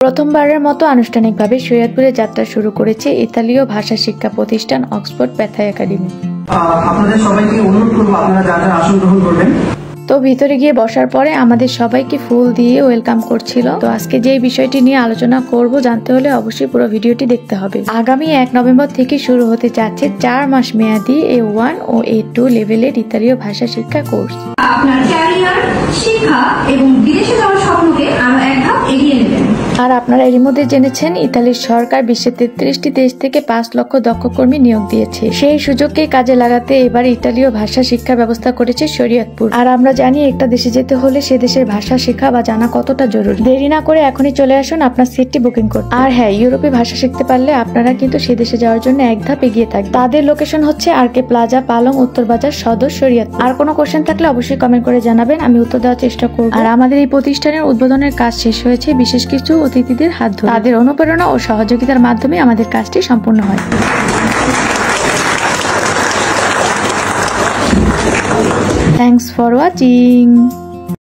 প্রথমবারের মতো আনুষ্ঠানিকভাবে শরীয়তপুরে যাত্রা শুরু করেছে ইতালীয় ভাষা শিক্ষা প্রতিষ্ঠান অক্সফোর্ড প্যাথাই একাডেমি। আপনাদের সবাইকে অনুরোধ করব আপনারা যারা আসন গ্রহণ করবেন। তো ভিতরে গিয়ে বসার পরে আমাদের সবাইকে ফুল দিয়ে ওয়েলকাম করছিল। তো আজকে যে বিষয়টি নিয়ে আলোচনা করব জানতে হলে অবশ্যই পুরো ভিডিওটি দেখতে হবে। আগামী 1 নভেম্বর থেকে শুরু হতে যাচ্ছে 4 মাস মেয়াদী A1 ও A2 লেভেলের ইতালীয় ভাষা শিক্ষা কোর্স। আপনার ক্যারিয়ার, শিক্ষা এবং বিদেশে যাওয়ার স্বপ্নকে আরো এক ধাপ এগিয়ে নেবেন। আর আপনারা এরই মধ্যে জেনেছেন ইতালির সরকার বিশ্বের 33টি দেশ থেকে 5 লক্ষ দক্ষ কর্মী নিয়োগ দিয়েছে। সেই সুযোগকে কাজে লাগাতে এবার ইতালীয় ভাষা শিক্ষা ব্যবস্থা করেছে শরীয়তপুর। আর আমরা জানি একটা দেশে যেতে হলে সে দেশের ভাষা শেখা বা জানা কতটা জরুরি। দেরি না করে এখনই চলে আসুন আপনার সিটটি বুকিং করতে। আর হ্যাঁ, ইউরোপে ভাষা শিখতে পারলে আপনারা কিন্তু সে দেশে যাওয়ার জন্য এক ধাপ এগিয়ে থাকবেন। তাদের লোকেশন হচ্ছে আরকে প্লাজা, পালং, উত্তর বাজার, সদর, শরীয়তপুর। আর কোনো কোশ্চেন থাকলে অবশ্যই কমেন্ট করে জানাবেন, আমি উত্তর দেওয়ার চেষ্টা করব। আর আমাদের এই প্রতিষ্ঠানের উদ্বোধনের কাজ শেষ হয়েছে বিশেষ কিছু অতিথিদের হাত ধরে। তাদের অনুপ্রেরণা ও সহযোগিতার মাধ্যমে আমাদের কাজটি সম্পূর্ণ হয়। Thanks for watching.